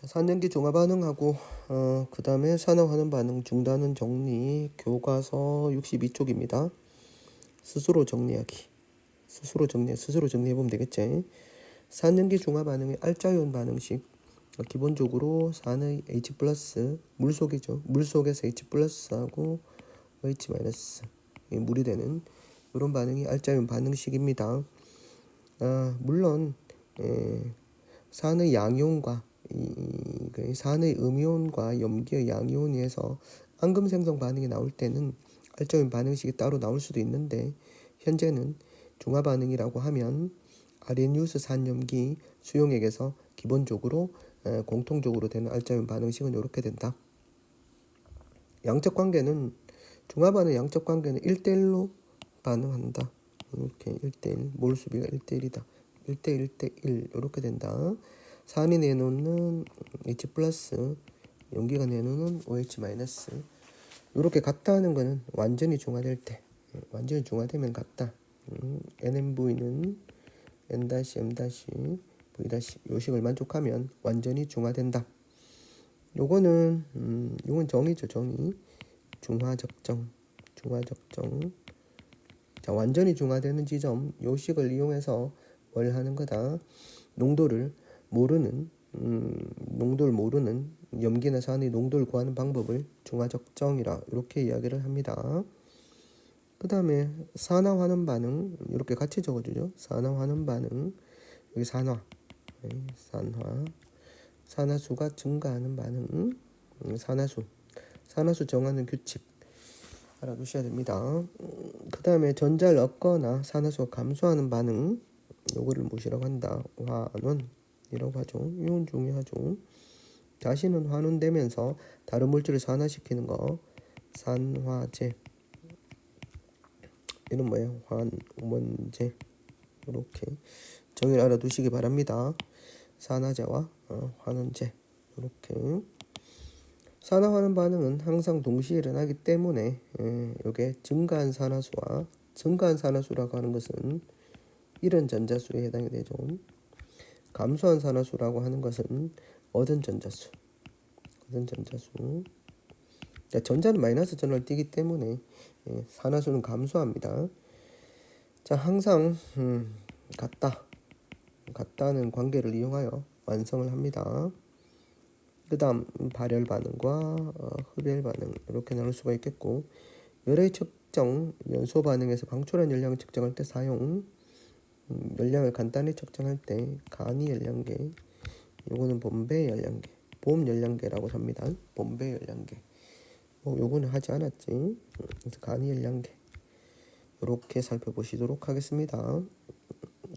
산전기 중화 반응하고 그 다음에 산화환원 반응 중단은 정리 교과서 62쪽입니다. 스스로 정리하기. 스스로 정리해보면 되겠지. 산전기 중화 반응의 알자이온 반응식 기본적으로 산의 H 플러스 물속이죠. 물속에서 H 플러스하고 OH 마이너스 물이 되는 이런 반응이 알자이온 반응식입니다. 물론 산의 양이온과 산의 음이온과 염기의 양이온에서 앙금 생성 반응이 나올 때는 알자이온 반응식이 따로 나올 수도 있는데 현재는 중화 반응이라고 하면 아레니우스 산염기 수용액에서 기본적으로 공통적으로 되는 알자이온 반응식은 이렇게 된다. 양적 관계는 중화 반응 양적 관계는 1대1로 반응한다. 이렇게 1대1 몰 수비가 1대1이다. 1대1 1대1 이렇게 된다. 산이 내놓는 H 플러스 용기가 내놓는 OH 마이너스 이렇게 같다 하는 거는 완전히 중화될 때 완전히 중화되면 같다. NMV는 N-M-V-, 요식을 만족하면 완전히 중화된다. 요거는 요건 정의죠. 정의. 중화적정. 자, 완전히 중화되는 지점 요식을 이용해서 뭘 하는 거다. 농도를 모르는 염기나 산의 농도를 구하는 방법을 중화적정이라 이렇게 이야기를 합니다. 그 다음에 산화환원 반응 이렇게 같이 적어주죠. 산화환원 반응 여기 산화수가 증가하는 반응 산화수 정하는 규칙 알아두셔야 됩니다. 그 다음에 전자를 얻거나 산화수가 감소하는 반응 요거를 무엇이라고 한다. 환원이라고 하죠. 이건 중요하죠. 자신은 환원되면서 다른 물질을 산화시키는 거 산화제 이런 뭐예요? 환원제 이렇게 정의를 알아두시기 바랍니다. 산화제와 환원제 이렇게 산화환원 반응은 항상 동시에 일어나기 때문에 이게 증가한 산화수라고 하는 것은 이런 전자수에 해당이 되죠. 감소한 산화수라고 하는 것은 얻은 전자수. 전자는 마이너스 전화를 띠기 때문에 산화수는 감소합니다. 자, 항상 같다는 관계를 이용하여 완성을 합니다. 그 다음 발열 반응과 흡열 반응 이렇게 나눌 수가 있겠고 열의 측정 연소 반응에서 방출한 열량을 측정할 때 사용 열량을 간단히 측정할 때 간이 열량계 요거는 봄배 열량계라고 합니다. 봄배 열량계 요거는 하지 않았지. 그래서 간이 열량계 이렇게 살펴보시도록 하겠습니다.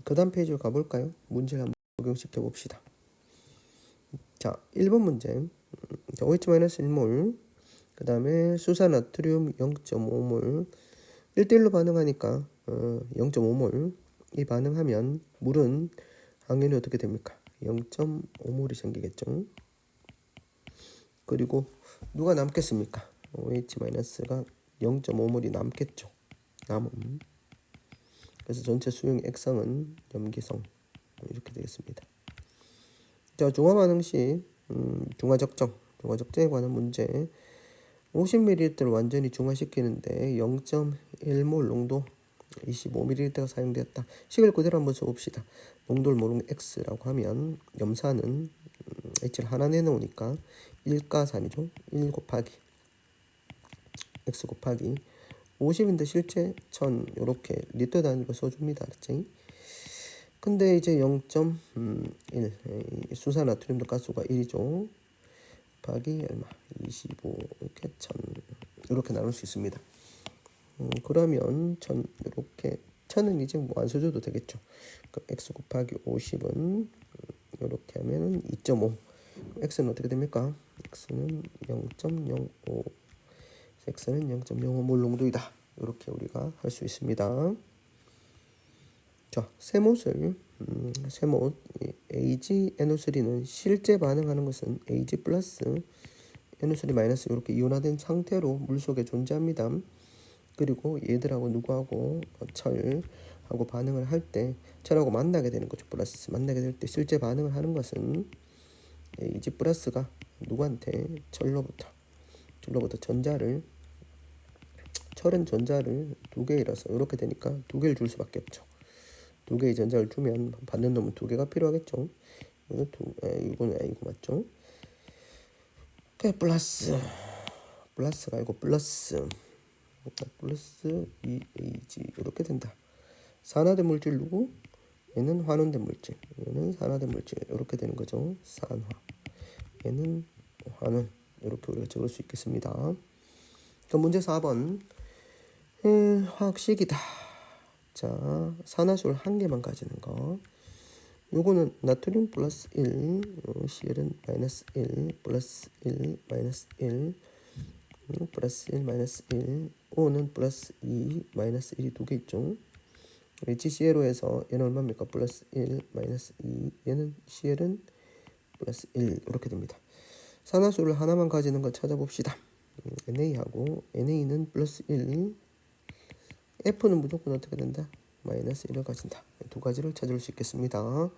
그 다음 페이지로 가볼까요? 문제를 한번 적용시켜 봅시다. 자, 1번 문제 OH-1몰 그 다음에 수산나트륨 0.5몰 1대1로 반응하니까 0.5몰 이 반응하면 물은 당연히 어떻게 됩니까? 0.5몰이 생기겠죠. 그리고 누가 남겠습니까? OH-가 0.5몰이 남겠죠. 그래서 전체 수용 액성은 염기성 이렇게 되겠습니다. 자, 중화반응식 중화적정에 관한 문제 50ml를 완전히 중화시키는데 0.1몰 농도 25ml가 사용되었다. 식을 그대로 한번 써봅시다. 농도를 모르는 X라고 하면 염산은 H를 하나 내놓으니까 1가산이죠. 1 곱하기 X 곱하기 50인데 실제 1000 이렇게 리터 단위로 써줍니다. 그치? 근데 이제 0.1 수산나트륨도 가스가 1이죠. 곱하기 얼마? 25 이렇게 1000 이렇게 나눌 수 있습니다. 그러면 1000 이렇게 1000은 이제 뭐 안 써줘도 되겠죠. 그럼 x 곱하기 50은 이렇게 하면은 2.5. x는 어떻게 됩니까? x는 0.05. x는 0.05몰 농도이다. 이렇게 우리가 할 수 있습니다. 자, 세못 AgNO3는 실제 반응하는 것은 Ag 플러스 NO3 마이너스 이렇게 이온화된 상태로 물속에 존재합니다. 그리고 얘들하고 누구하고 철하고 반응을 할 때 철하고 만나게 되는 거죠. 플러스 만나게 될 때 실제 반응을 하는 것은 Ag 플러스가 누구한테? 철로부터 전자를, 철은 전자를 두 개이라서 이렇게 되니까 두 개를 줄 수밖에 없죠. 두 개의 전자를 주면 받는 놈은 두 개가 필요하겠죠. 이거는 아니고 맞죠? 그 플러스가 아니고 플러스 2Ag 이렇게 된다. 산화된 물질 누구? 얘는 환원된 물질, 얘는 산화된 물질 이렇게 되는 거죠. 산화, 얘는 환원 이렇게 우리가 적을 수 있겠습니다. 그럼 문제 4번 화학식이다. 자, 산화수를 한 개만 가지는 거. 요거는 나트륨 플러스 1, Cl은 마이너스 1, 플러스 1, 마이너스 1, 플러스 1, 마이너스 1, O는 플러스 2, 마이너스 1이 두 개 있죠. HCl로해서 얘는 얼마입니까? 플러스 1, 마이너스 2, 얘는 Cl은 플러스 1 이렇게 됩니다. 산화수를 하나만 가지는 거 찾아봅시다. NA하고 NA는 플러스 1, F는 무조건 어떻게 된다? 마이너스 1을 가진다. 두 가지를 찾을 수 있겠습니다.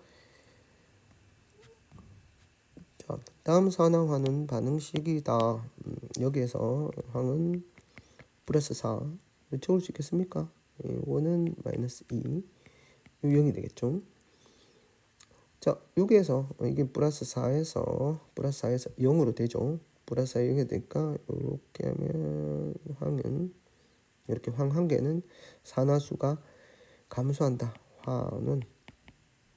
자, 다음 산화화는 반응식이다. 여기에서 황은 플러스 4 적을 수 있겠습니까? 5는 마이너스 2 0이 되겠죠. 자, 여기에서 이게 플러스 4에서 0으로 되죠. 플러스 4 0이 되니까 이렇게 하면 황은 이렇게 황 한 개는 산화수가 감소한다. 화는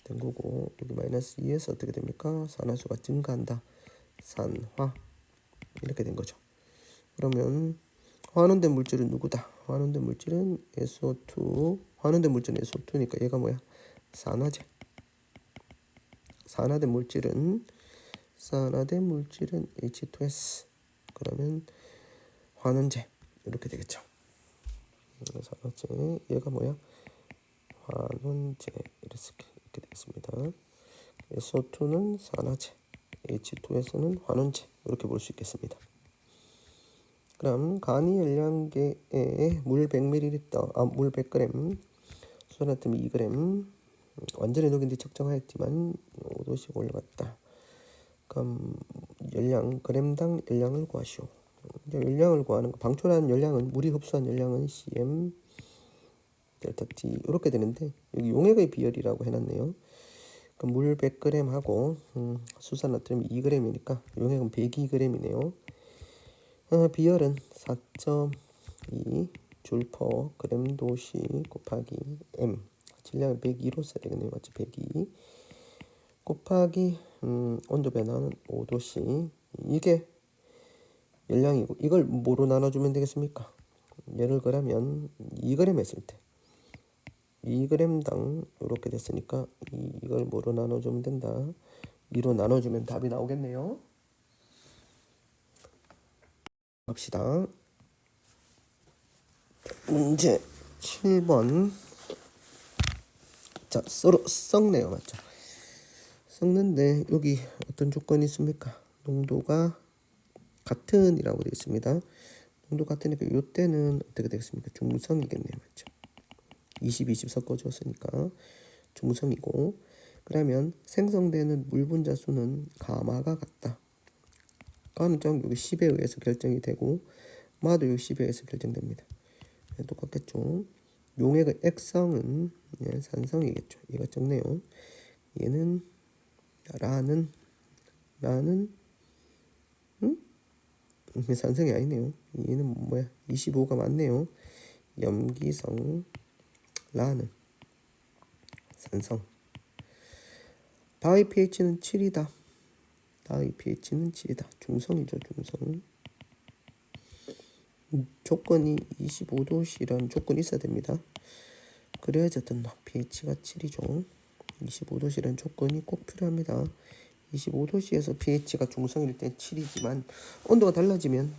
된 거고, 여기 마이너스 2에서 어떻게 됩니까? 산화수가 증가한다. 산화 이렇게 된 거죠. 그러면 환원된 물질은 누구다? 환원된 물질은 SO2. 환원된 물질은 SO2니까 얘가 뭐야? 산화제. 산화된 물질은 H2S. 그러면 환원제 이렇게 되겠죠. 산화제 얘가 뭐야? 환원제 이렇게 되겠습니다. SO2는 산화제, H2S는 환원제 이렇게 볼 수 있겠습니다. 그럼 간이 열량계에 물 100ml, 물 100g, 수소나트륨 2g, 완전히 녹인 뒤 측정하였지만 5도씩 올라갔다. 그럼 열량, g당 열량을 구하시오. 이제 열량을 구하는 거, 방출한 열량은, 물이 흡수한 열량은 cm 델타 t 이렇게 되는데 여기 용액의 비열이라고 해놨네요. 그럼 물 100g 하고 수산나트륨 2g이니까 용액은 102g이네요. 비열은 4.2 줄퍼 그램 도시 곱하기 m. 질량은 102로 써야 되겠네요. 맞죠? 102 곱하기 온도 변화는 5도씨. 이게 열량이고 이걸 뭐로 나눠주면 되겠습니까? 예를 그러면 2g 했을 때 2g당 이렇게 됐으니까 이걸 뭐로 나눠주면 된다. 2로 나눠주면 답이 나오겠네요. 갑시다. 문제 7번. 자, 서로 썩네요. 맞죠? 썩는데 여기 어떤 조건이 있습니까? 농도가 같은 이라고 되어 있습니다. 농도 같으니까 이때는 어떻게 되겠습니까? 중성이겠네요. 맞죠? 20 섞어줬으니까 중성이고, 그러면 생성되는 물 분자 수는 가마가 같다. 가는 점 여기 10에 의해서 결정이 되고 마도 여기 10에 의해서 결정됩니다. 똑같겠죠. 용액의 액성은 산성이겠죠. 얘가 적네요. 얘는 라는 산성이 아니네요. 얘는 뭐야? 25가 맞네요. 염기성 라는 산성. 바위 pH는 7이다. 바위 pH는 7이다. 중성이죠. 중성. 조건이 25도씨라는 조건이 있어야 됩니다. 그래야지 어떤 pH가 7이죠. 25도씨라는 조건이 꼭 필요합니다. 25도씨에서 pH가 중성일 때 7이지만 온도가 달라지면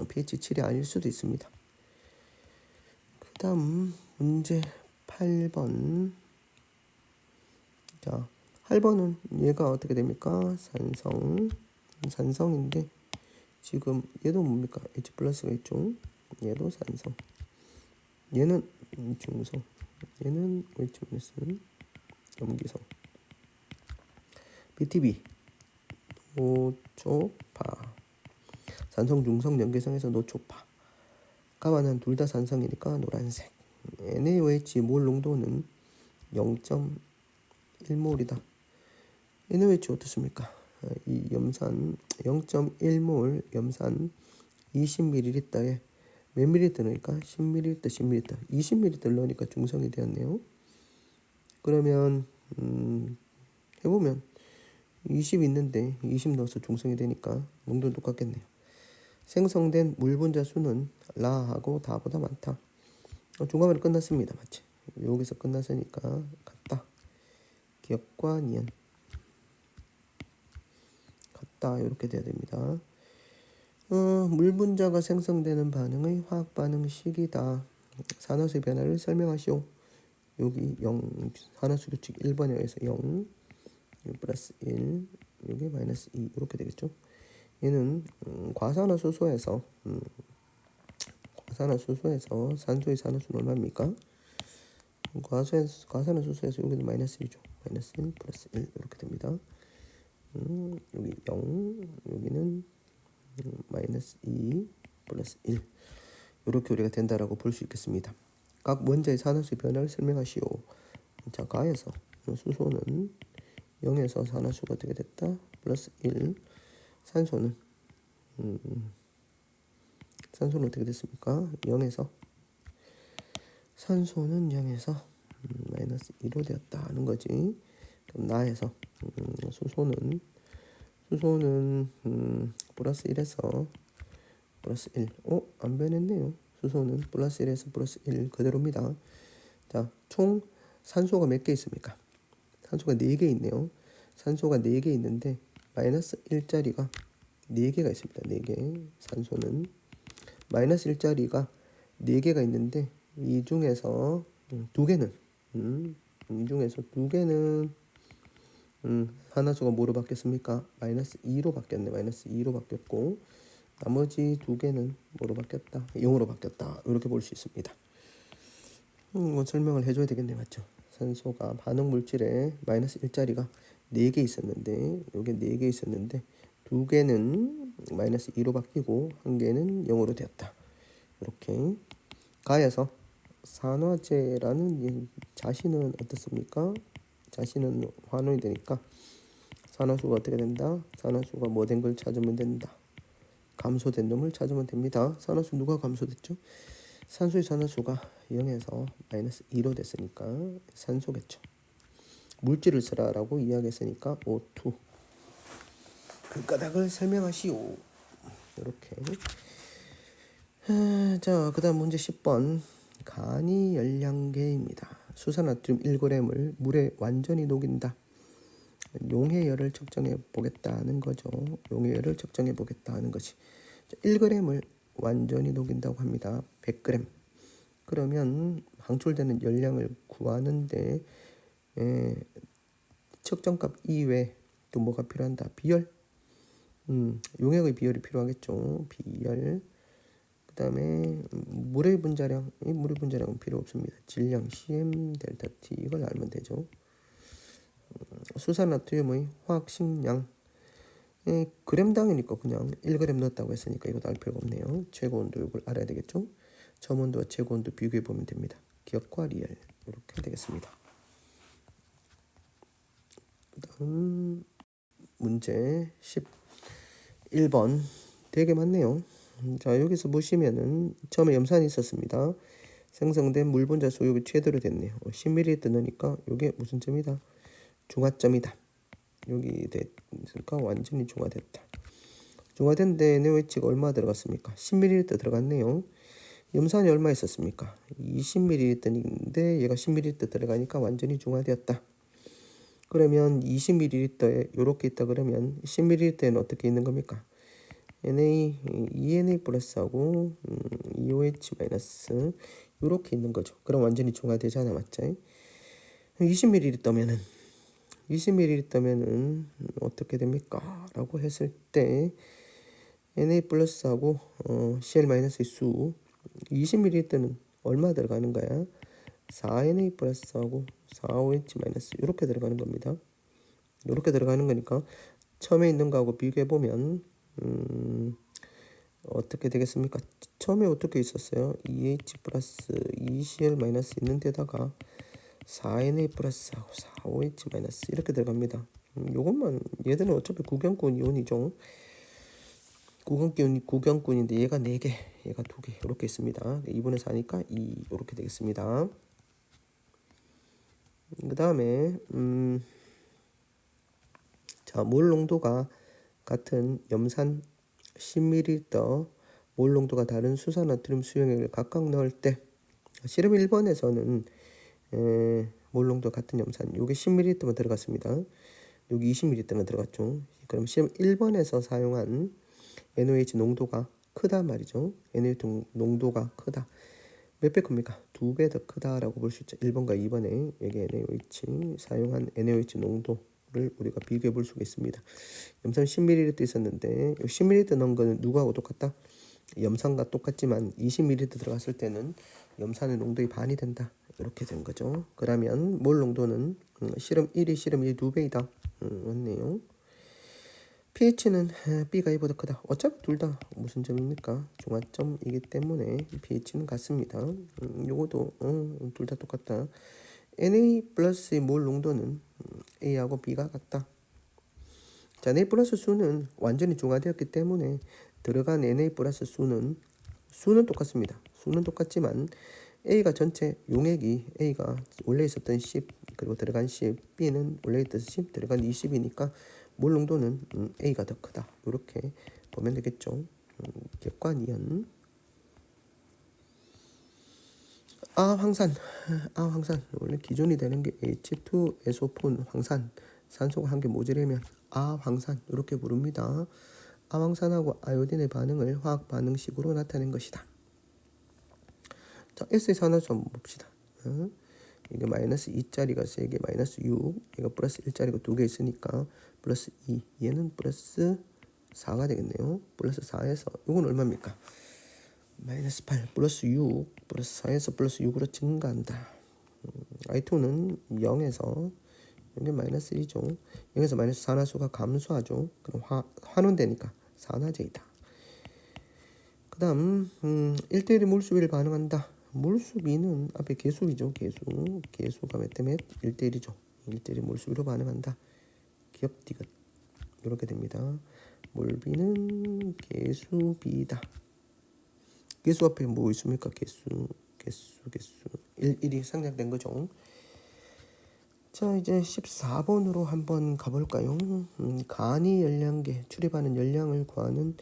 pH 7이 아닐 수도 있습니다. 그 다음 문제 8번. 자, 8번은 얘가 어떻게 됩니까? 산성인데 지금 얘도 뭡니까? H 플러스가 있죠. 얘도 산성. 얘는 중성. 얘는 H 마이너스 염기성. BTB 노초파. 산성 중성 연계성에서 노초파. 가와는 둘 다 산성이니까 노란색. NaOH 몰 농도는 0.1몰이다. NaOH 어떻습니까? 이 염산 0.1몰 염산 20ml에 몇 ml 넣으니까 10ml, 10ml, 20ml 넣으니까 중성이 되었네요. 그러면 해보면 20 있는데 20 넣어서 중성이 되니까 농도는 똑같겠네요. 생성된 물 분자 수는 라하고 다보다 많다. 중간말이 끝났습니다. 맞지? 여기서 끝났으니까 같다. 기억과 니은 같다. 이렇게 돼야 됩니다. 물 분자가 생성되는 반응의 화학 반응 식이다. 산화수의 변화를 설명하시오. 여기 0, 산화수 규칙 1번에 의해서 0, 플러스 1, 여기 마이너스 2 이렇게 되겠죠. 얘는 과산화수소에서 산소의 산화수는 얼마입니까? 과산화수소에서 여기는 마이너스 1이죠. 마이너스 1 플러스 1 이렇게 됩니다. 여기 0, 여기는 마이너스 2 플러스 1 이렇게 우리가 된다라고 볼 수 있겠습니다. 각 원자의 산화수의 변화를 설명하시오. 자, 가에서 수소는 0에서 산화수가 어떻게 됐다? 플러스 1. 산소는 어떻게 됐습니까? 0에서 산소는 0에서 마이너스 2로 되었다 하는 거지. 그럼 나에서 수소는 플러스 1에서 플러스 1. 안 변했네요. 수소는 플러스 1에서 플러스 1 그대로입니다. 자, 총 산소가 몇 개 있습니까? 산소가 4개 있네요. 산소가 4개 있는데 마이너스 1짜리가 4개가 있습니다. 4개. 산소는 마이너스 1짜리가 4개가 있는데 이 중에서 2개는 산화수가 뭐로 바뀌었습니까? 마이너스 2로 바뀌었네. 마이너스 2로 바뀌었고 나머지 2개는 뭐로 바뀌었다? 0으로 바뀌었다. 이렇게 볼 수 있습니다. 이건 설명을 해줘야 되겠네. 맞죠? 산소가 반응 물질에 마이너스 1짜리가 4개 있었는데 요게 4개 있었는데 2개는 마이너스 2로 바뀌고 1개는 0으로 되었다. 이렇게 가에서 산화제라는 자신은 어떻습니까? 자신은 환원이 되니까 산화수가 어떻게 된다? 산화수가 뭐 된 걸 찾으면 된다. 감소된 놈을 찾으면 됩니다. 산화수 누가 감소됐죠? 산소의 산화수가 0에서 마이너스 2로 됐으니까 산소겠죠. 물질을 쓰라라고 이야기했으니까 O2. 그 까닭을 설명하시오. 이렇게. 자, 그 다음 문제 10번. 간이 열량계입니다. 수산나트륨 1g을 물에 완전히 녹인다. 용해열을 측정해 보겠다는 거죠. 용해열을 측정해 보겠다는 것이 1g을 완전히 녹인다고 합니다. 100g. 그러면 방출되는 열량을 구하는데 측정값 이외에 또 뭐가 필요한다? 비열. 용액의 비열이 필요하겠죠. 비열. 그 다음에 물의 분자량. 이 물의 분자량은 필요 없습니다. 질량 CM 델타 T 이걸 알면 되죠. 수산나트륨의 화학식량 g당이니까 그냥 1g 넣었다고 했으니까 이것도 알 필요가 없네요. 최고온도 이걸 알아야 되겠죠. 점온도와 최고온도 비교해 보면 됩니다. 기억과 리얼 이렇게 되겠습니다. 그 다음 문제 11번 되게 많네요. 자, 여기서 보시면은 처음에 염산이 있었습니다. 생성된 물 분자 수 여기 최대로 됐네요. 10ml 넣으니까 이게 무슨 점이다? 중화점이다. 여기 됐으니까 완전히 중화됐다. 중화된데 NaOH가 얼마 들어갔습니까? 10ml 들어갔네요. 염산이 얼마 있었습니까? 20ml인데 얘가 10ml 들어가니까 완전히 중화되었다. 그러면 20ml에 이렇게 있다 그러면 10ml에는 어떻게 있는 겁니까? ENA 플러스하고 EOH 마이너스 이렇게 있는 거죠. 그럼 완전히 중화되잖아. 맞죠? 20ml면은 어떻게 됩니까? 라고 했을 때 Na 플러스하고 Cl 마이너스의 수 20ml는 얼마 들어가는 거야? 4Na 플러스하고 4OH 마이너스 이렇게 들어가는 겁니다. 이렇게 들어가는 거니까 처음에 있는 거하고 비교해 보면 어떻게 되겠습니까? 처음에 어떻게 있었어요? 2H 플러스 2Cl 마이너스 있는 데다가 4Na 플러스 4OH 마이너스 이렇게 들어갑니다. 요것만 얘들은 어차피 구경꾼 이온이죠. 구경꾼인데 얘가 4개, 얘가 2개 이렇게 있습니다. 2분의 4니까 2 이렇게 되겠습니다. 그 다음에 자, 몰 농도가 같은 염산 10ml, 몰 농도가 다른 수산나트륨 수용액을 각각 넣을 때 실험 1번에서는 몰 농도 같은 염산 요게 10ml만 들어갔습니다. 여기 20ml가 들어갔죠. 그럼 실험 1번에서 사용한 NOH 농도가 크다 말이죠. NOH 농도가 크다. 몇 배 큽니까? 2배 더 크다라고 볼 수 있죠. 1번과 2번에 여기 NaOH 사용한 NaOH 농도를 우리가 비교해 볼 수가 있습니다. 염산 10ml 있었는데 10ml 넣은 거는 누구하고 똑같다? 염산과 똑같지만 20ml 들어갔을 때는 염산의 농도의 반이 된다. 이렇게 된 거죠. 그러면 몰 농도는 실험 1이 실험 2의 2배이다. 맞네요. pH는 B가 A보다 크다. 어차피 둘 다 무슨 점입니까? 중화점이기 때문에 pH는 같습니다. 요것도 둘 다 똑같다. Na 플러스의 몰 농도는 A하고 B가 같다. 자, Na 플러스 수는 완전히 중화되었기 때문에 들어간 Na 플러스 수는 똑같습니다. 수는 똑같지만 A가 전체 용액이 A가 원래 있었던 10 그리고 들어간 10, B는 원래 있던 10 들어간 20이니까 몰 농도는 A가 더 크다. 이렇게 보면 되겠죠. 객관이연. 황산 원래 기존이 되는 게 H2SO4는 황산, 산소가 한 개 모자라면 황산 이렇게 부릅니다. 황산하고 아요딘의 반응을 화학 반응식으로 나타낸 것이다. 자, S에서 하나 좀 봅시다. 이게 마이너스 2짜리가 3개, 마이너스 6, 얘가 플러스 1짜리가 2개 있으니까 플러스 2, 얘는 플러스 4가 되겠네요. 플러스 4에서 이건 얼마입니까? 마이너스 8, 플러스 6, 플러스 4에서 플러스 6으로 증가한다. I2는 0에서 여기 마이너스 1이죠. 0에서 마이너스 산화수가 감소하죠. 그럼 환원되니까 산화제이다. 그 다음 1대1의 물수비를 반응한다. 물수비는 앞에 계수이죠. 계수가 몇 대 몇? 1대1이죠. 1대1의 물수비로 반응한다. 기억디귿 이렇게 됩니다. 물비는 계수비다. 계수 앞에 뭐 있습니까? 계수 1이 상장된 거죠. 자, 이제 14번으로 한번 가볼까요? 간이 열량계 출입하는 열량을 구하는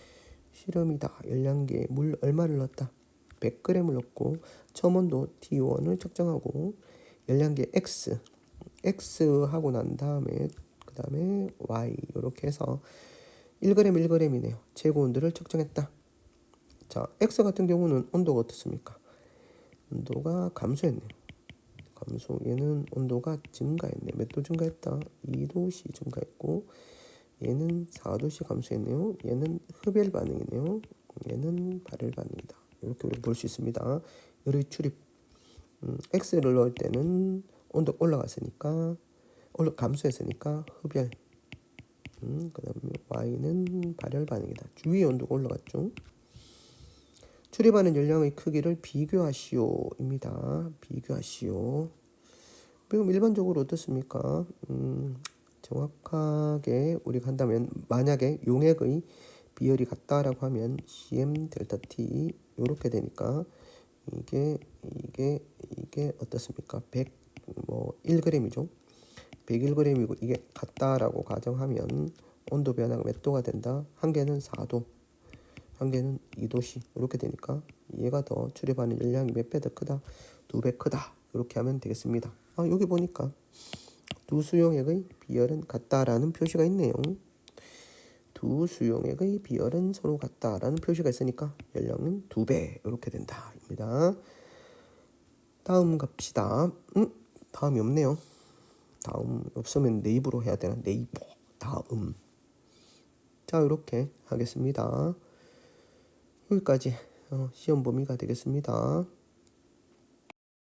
실험이다. 열량계에 물 얼마를 넣었다? 100g을 넣고 첨온도 T1을 측정하고 열량계 X 하고 난 다음에 그 다음에 Y 이렇게 해서 1g 1g이네요. 최고 온도를 측정했다. 자, X 같은 경우는 온도가 어떻습니까? 온도가 감소했네요. 얘는 온도가 증가했네. 몇 도 증가했다? 2도씨 증가했고 얘는 4도씨 감소했네요. 얘는 흡열 반응이네요. 얘는 발열 반응이다. 이렇게 우리가 볼 수 있습니다. 열의 출입 X를 넣을 때는 온도 올라갔으니까 감소했으니까 흡열. 그 다음에 Y는 발열 반응이다. 주위의 온도가 올라갔죠. 출입하는 열량의 크기를 비교하시오입니다. 비교하시오. 그럼 일반적으로 어떻습니까? 정확하게 우리가 한다면 만약에 용액의 비열이 같다라고 하면 CM 델타 T 이렇게 되니까 이게 어떻습니까? 100 1g이죠. 101g이고 이게 같다라고 가정하면 온도 변화가 몇 도가 된다? 한 개는 4도, 한 개는 2도씨 이렇게 되니까 얘가 더 출입하는 열량이 몇 배 더 크다? 2배 크다. 이렇게 하면 되겠습니다. 여기 보니까 두 수용액의 비열은 같다라는 표시가 있네요. 두 수용액의 비열은 서로 같다라는 표시가 있으니까 열량은 2배 이렇게 된다입니다. 다음 갑시다. 다음이 없네요. 다음 없으면 네이버로 해야 되나? 네이버 다음. 자, 이렇게 하겠습니다. 여기까지 시험 범위가 되겠습니다.